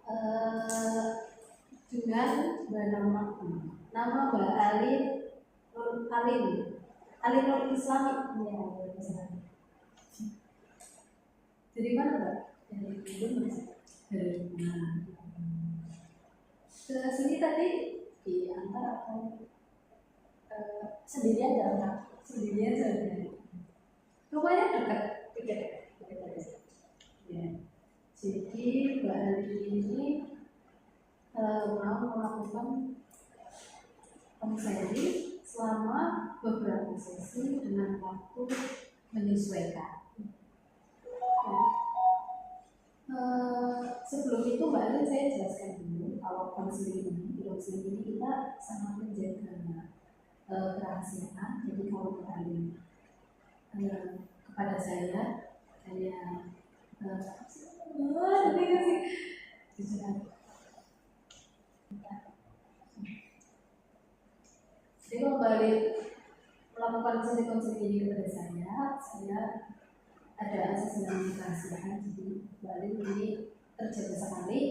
eh, dengan nama Mbak Alin Nur Islami. Ya, Dari mana Mbak? dari dulu Dari mana? Ke sini tadi diantar atau sendirian dalam kaki. sendirian saja? Rumahnya dekat. Ya. Jadi Mbak Alin ini mau melakukan konseling selama beberapa sesi dengan waktu menyesuaikan. Sebelum itu Mbak Alin saya jelaskan dulu kalau konseling ini kita sangat menjaga kerahasiaan. Jadi kalau Mbak Alin kepada saya jadi kalau Mbak Alin melakukan konseling ini kepada saya ada asas yang kerahasiaan. Jadi Mbak Alin ini terjaga sekali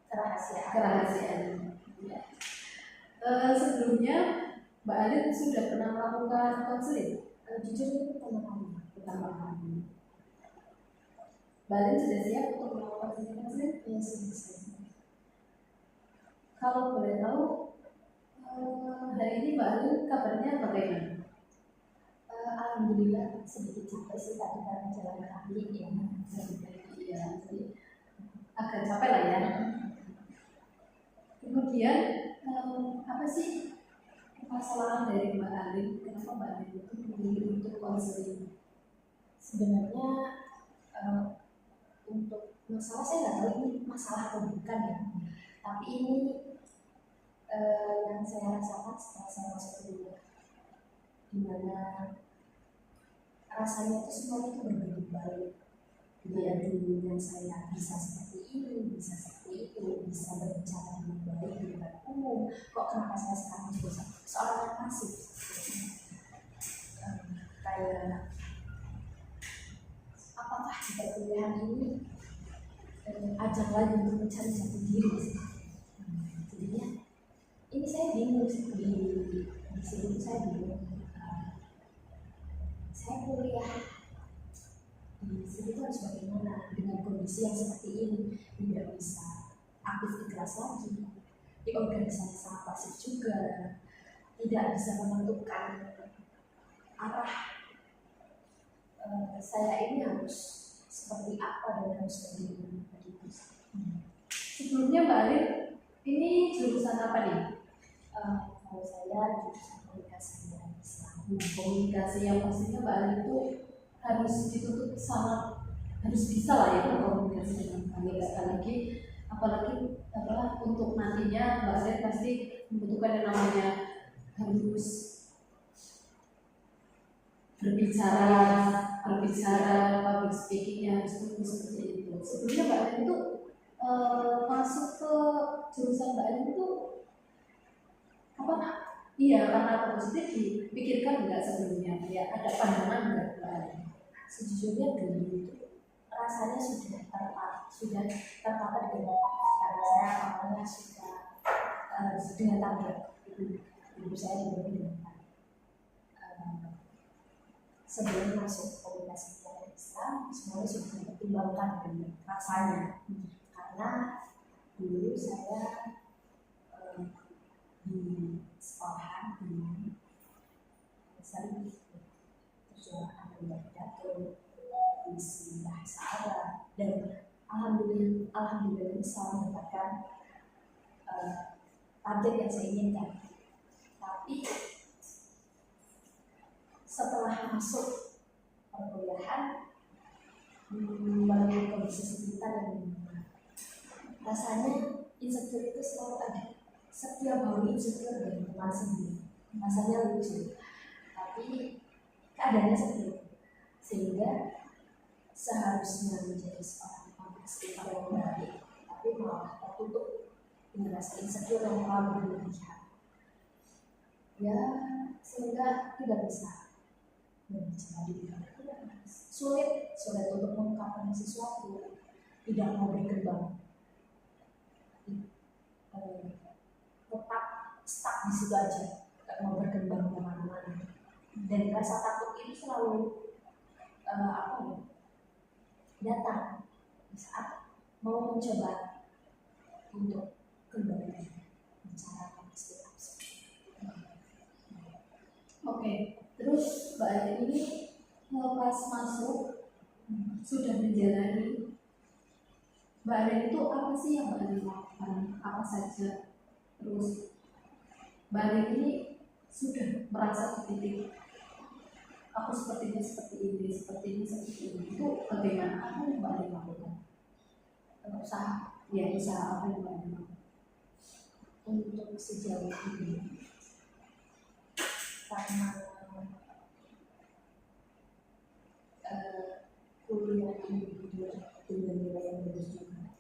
kerahasiaan. Ya. Sebelumnya Mbak Alin sudah pernah melakukan konseling? Jujur itu pertama kali. Mbak Alin sudah siap untuk melakukan konseling? Ya, sudah. Kalau boleh tahu hari ini Mbak Alin kabarnya bagaimana? Alhamdulillah sedikit capek sih tadi karena jalan kaki ya. Jadi agak capek lah ya. Kemudian apa sih permasalahan dari Mbak Alin? Kenapa Mbak Alin itu memilih untuk konseling? Sebenarnya untuk masalah saya nggak tahu ini masalah atau bukan ya. Tapi ini yang saya rasakan setelah saya masuk kuliah, dimana rasanya itu semuanya itu berbalik. Dimana dulunya saya bisa seperti ini, bisa seperti itu, bisa berbicara dengan baik di depan umum, kok kenapa saya sekarang jadi seorang yang pasif? Kayak apakah di perkuliahan ini ajang lagi untuk mencari jati diri? Jadinya ini saya bingung di sini saya bingung. Saya kuliah di sini tuh harus bagaimana dengan kondisi yang seperti ini, tidak bisa aktif di kelas lagi, di organisasi sangat pasif juga, tidak bisa menentukan arah saya ini harus seperti apa dan harus bagaimana begitu. Sebelumnya Mbak Alin ini jurusan apa nih? Kalau saya jurusan komunikasi dan Islam. Komunikasi yang pastinya Mbak Alin itu harus dituntut harus bisa lah ya berkomunikasi dengan baik. Apalagi untuk nantinya Mbak Alin pasti membutuhkan yang namanya harus berbicara, public speakingnya harus seperti itu. Sebelumnya Mbak Alin itu masuk ke jurusan Mbak Alin itu apa? Iya, karena positif dipikirkan enggak sebelumnya? Ya, ada pandangan enggak Mbak Alin? Sejujurnya dulu itu rasanya sudah terpatah dengan karena saya awalnya sudah dengan target ibu saya diberi dengan sebelum masuk komunikasi dan Islam semuanya sudah dipertimbangkan dengan rasanya karena dulu saya di sekolahan di saya perjuangan pidato isi bahasa Arab dan alhamdulillah bisa mendapatkan target yang saya inginkan. Tapi setelah masuk perkuliahan melalui kondisi sekitar dan rasanya insecure itu selalu ada. Setiap hari insecure dari teman sendiri, rasanya lucu. Tapi keadaannya seperti itu, sehingga seharusnya menjadi seorang pemakai yang baik, tapi malah tertutup dengan rasa insecure yang terlalu berlebihan. Ya, sehingga tidak bisa berbicara di bidang itu sulit untuk mengungkapkan sesuatu, tidak mau berkembang. tetap stuck di situ aja, nggak mau berkembang kemana-mana. Dan rasa takut itu selalu datang di saat mau mencoba untuk kembali bicara speak up. Oke, terus Mbak Ade ini pas masuk sudah menjalani, Mbak Ade itu apa sih yang Mbak Ade lakukan, apa saja, terus Mbak Ade ini sudah merasa di titik aku seperti ini, itu bagaimana, apa yang Mbak Ade lakukan? Usaha, ya usaha apa yang Mbak Ade lakukan? Untuk sejauh ini, karena kuliah ini dengan nilai yang bagus juga,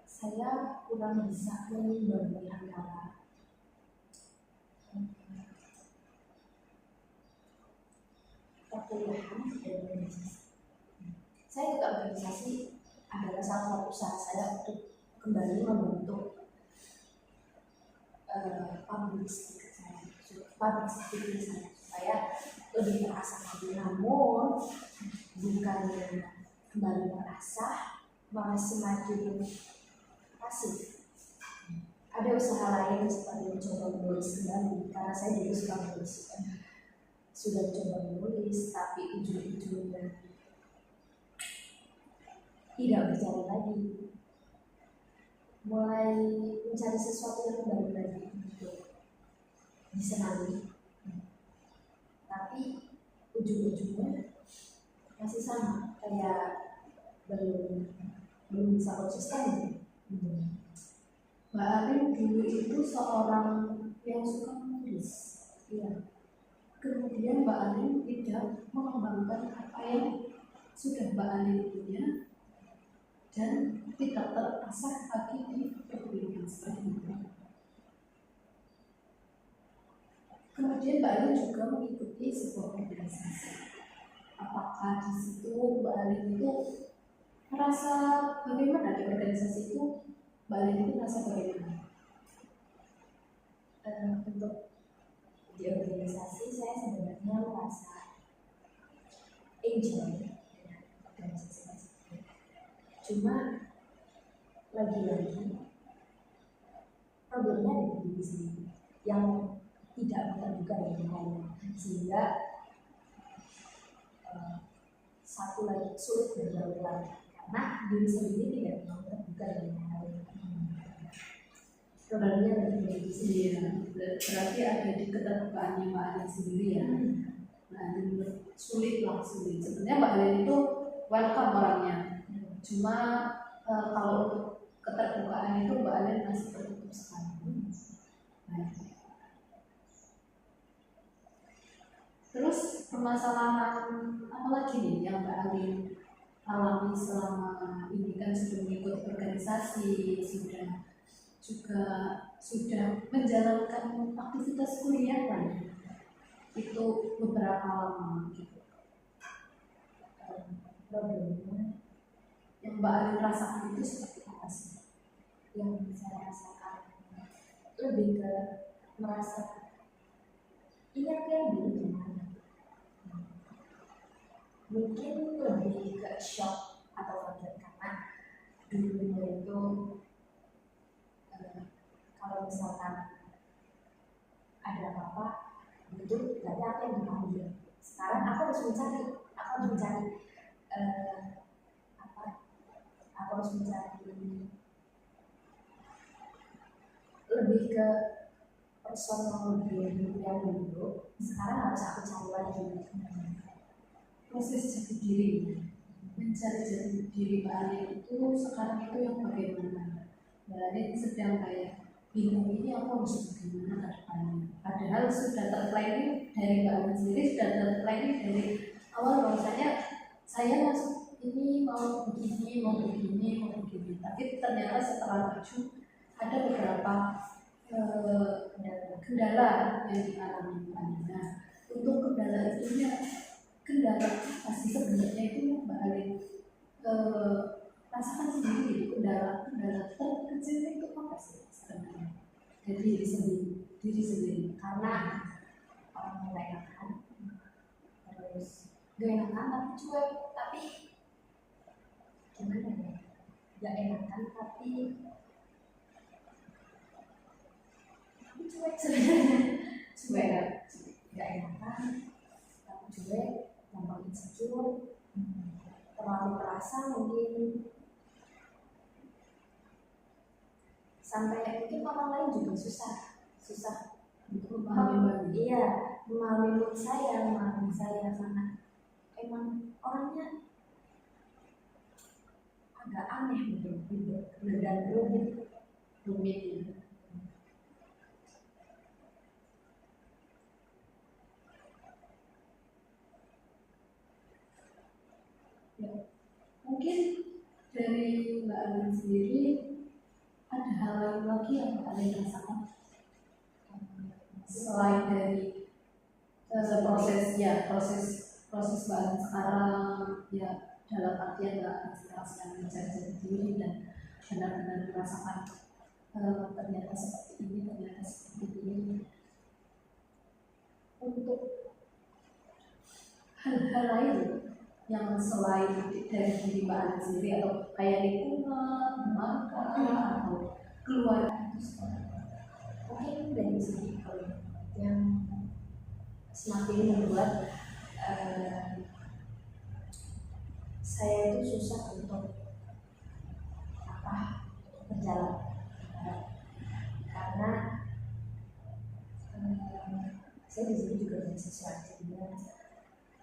saya kurang bisa mengimbangi antara perkuliahan dan organisasi. Saya ikut organisasi adalah salah satu usaha saya untuk kembali membentuk public speaker saya supaya lebih terasa lagi. Namun bukannya kembali merasa, malah semakin pasif. Ada usaha lain seperti mencoba menulis kembali, karena saya juga suka menulis. Sudah coba menulis, tapi ujung-ujungnya tidak berjalan lagi. Mulai mencari sesuatu yang baru lagi untuk disenangi, tapi ujung-ujungnya masih sama, kayak belum bisa konsisten. Mbak Arin dulu itu seorang yang suka menulis, Iya. kemudian Mbak Arin tidak mengembangkan apa yang sudah Mbak Arin punya dan tidak terasah lagi di perkuliahan seperti itu. Kemudian Mbak Arin juga mengikuti sebuah organisasi. Apakah di situ Mbak Arin itu merasa bagaimana di organisasi itu? Mbak Arin itu merasa bagaimana? Untuk di organisasi saya sebenarnya merasa enjoy dengan organisasi tersebut. Cuma lagi-lagi problemnya ada di diri sendiri yang tidak terbuka dengan lainnya, sehingga satu lagi sulit bergaul lagi karena diri sendiri tidak mau terbuka dengan lain. Problemnya ada di diri sendiri. Berarti ada di keterbukaannya Mbak Arin sendiri ya. Mbak Arin sulit. Sebenarnya Mbak Arin itu welcome orangnya. Cuma kalau untuk keterbukaan itu Mbak Arin masih tertutup sekali. Nah. Terus permasalahan apa lagi nih yang Mbak Arin alami selama ini? Kan sudah mengikuti organisasi, sudah menjalankan aktivitas kuliah kan? Itu beberapa lama gitu. Problemnya yang Mbak Arin rasakan itu seperti apa sih? Yang saya rasakan lebih ke merasa ingat yang dulu gimana. Mungkin lebih ke shock atau kaget karena dulunya itu kalau misalkan ada apa-apa itu berarti aku yang dipanggil. Sekarang aku harus mencari aku harus mencari lebih ke personal branding yang dulu. Sekarang harus aku cari lagi. Proses jati diri, mencari jati diri Mbak Arin itu sekarang itu yang bagaimana? Mbak Arin sedang kayak bingung, ini aku harus bagaimana ke depannya. Padahal sudah terplanning dari Mbak Arin sendiri, sudah terplanning dari awal bahwasanya saya masuk ini mau begini. Tapi ternyata setelah terjun ada beberapa kendala yang dialami Mbak Arin. Nah, untuk kendala itunya, kendala pasti sebenarnya itu Mbak Arin rasakan sendiri, kendala kecil itu apa sih sebenarnya? Dari diri sendiri. Karena orang yang gak enakan, terus gak enakan tapi cuek, tapi gimana ya, gak enakan tapi cuek sebenarnya. Cuek, gak enakan tapi cuek, gampang insecure, terlalu perasa mungkin, sampai mungkin orang lain juga susah Untuk memahami. iya, memahami mood saya karena emang orangnya agak aneh gitu dan rumit ya. Mungkin dari Mbak Alin sendiri ada hal lain lagi yang Mbak Alin rasakan selain dari proses Mbak Alin sekarang ya, dalam artian Mbak Alin sekarang sedang mencari diri dan benar-benar merasakan ternyata seperti ini. Untuk hal-hal lain yang selain dari diri Mbak Alin sendiri atau kayak lingkungan, keluarga atau keluarga itu mungkin dari segi yang semakin membuat saya itu susah untuk berjalan, karena saya di sini juga bersiswa, jadinya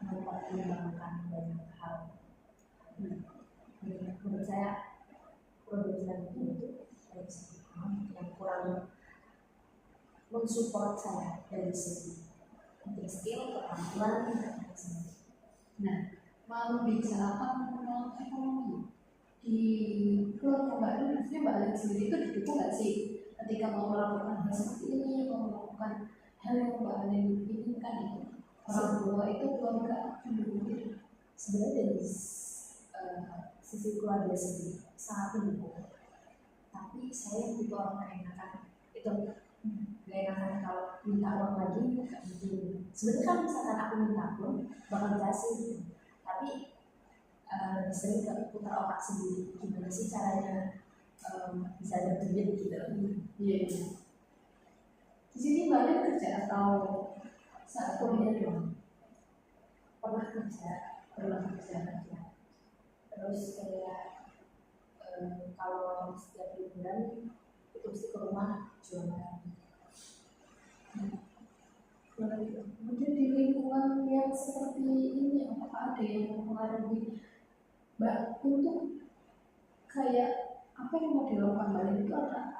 mempertimbangkan banyak hal. Menurut saya produk itu yang kurang mensupport saya dari segi skill, kemampuan, dan sebagainya. Nah, mau bicarakan tentang ekonomi di keluarga Mbak Alin, maksudnya Mbak Alin sendiri itu didukung nggak sih ketika mau melakukan hal seperti ini, mau melakukan hal yang Mbak Alin inginkan itu? Orang tua itu keluarga mendukung itu. Sebenarnya dari sisi keluarga sendiri sangat mendukung, tapi saya tipe orang yang enakan itu gak enakan kalau minta uang lagi gak mungkin. Sebenarnya kan misalkan aku minta pun bakal dikasih, tapi sering gak putar otak sendiri gimana sih caranya bisa ada duit gitu. Iya. Di sini Mbak Alin kerja atau saat kuliah doang? Pernah kerja. Terus kayak kalau setiap liburan itu mesti ke rumah jualan. Mungkin di lingkungan yang seperti ini apakah ada yang mempengaruhi Mbak untuk kayak apa yang mau dilakukan Mbak Alin itu ada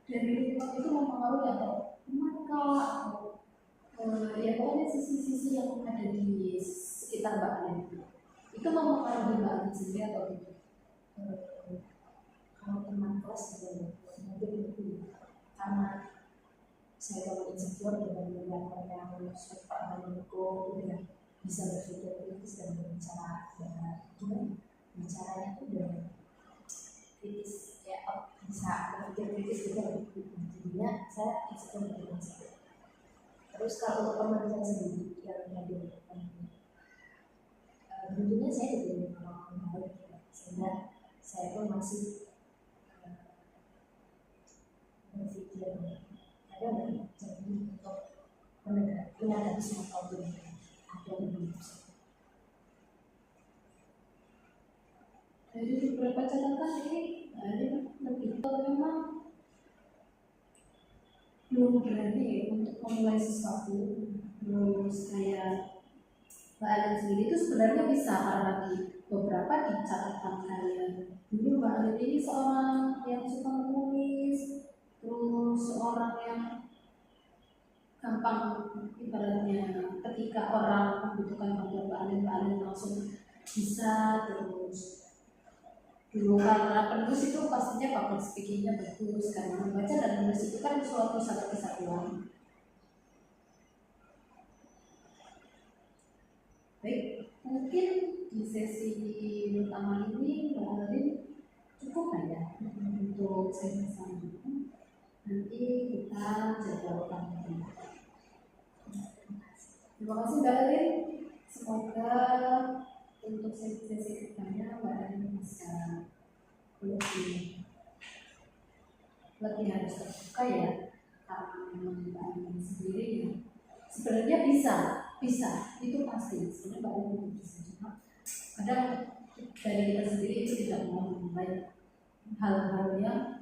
dari lingkungan itu mempengaruhi atau teman atau ya pokoknya sisi-sisi yang ada di sekitar Mbak Alin itu mempengaruhi Mbak Alin sendiri atau tidak? Kalau teman kelas juga mungkin itu karena saya kalau insecure dengan melihat mereka yang suka menurutku udah bisa berpikir kritis dan berbicara gimana bicaranya itu udah kritis ya, bisa berpikir kritis gitu. Jadinya saya insecure dengan itu. Terus kalau untuk teman saya sendiri yang hadir tentunya saya diberi pengalaman baik ya, sehingga saya pun masih berpikir ada nggak jadi untuk menghadapi semua problem ada di dari beberapa catatan ini lebih memang belum berani untuk memulai sesuatu. Terus kayak Mbak Alin sendiri itu sebenarnya bisa karena di beberapa di catatan kalian dulu Mbak Alin ini seorang yang suka menulis, terus seorang yang gampang ibaratnya ketika orang membutuhkan bantuan Mbak Alin langsung bisa. Terus dulu karena penulis itu pastinya public speakingnya bagus, karena membaca dan menulis itu kan suatu satu kesatuan. Baik, mungkin di sesi pertama ini Mbak Alin cukup ya untuk sesi selanjutnya nanti kita jadwalkan. Terima kasih Mbak Erin. Semoga untuk sesi-sesi kedepannya Mbak Erin bisa lebih harus terbuka ya, karena memang Mbak Erin sendiri ya sebenarnya bisa itu pasti sebenarnya Mbak Erin bisa, cuma kadang dari kita sendiri itu tidak mau memulai hal-hal yang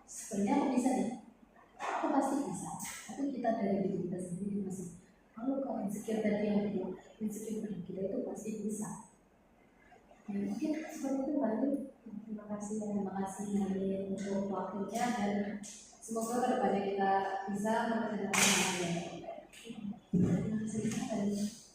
sebenarnya aku bisa nih, aku pasti bisa, tapi kita dari diri kita sendiri masih kalau insecure tadi yang bilang insecure kita itu pasti bisa. Ya, mungkin seperti itu Mbak Erin. Terima kasih Mbak untuk waktunya, dan semoga kedepannya kita bisa mengerjakan hal yang baik. Terima kasih.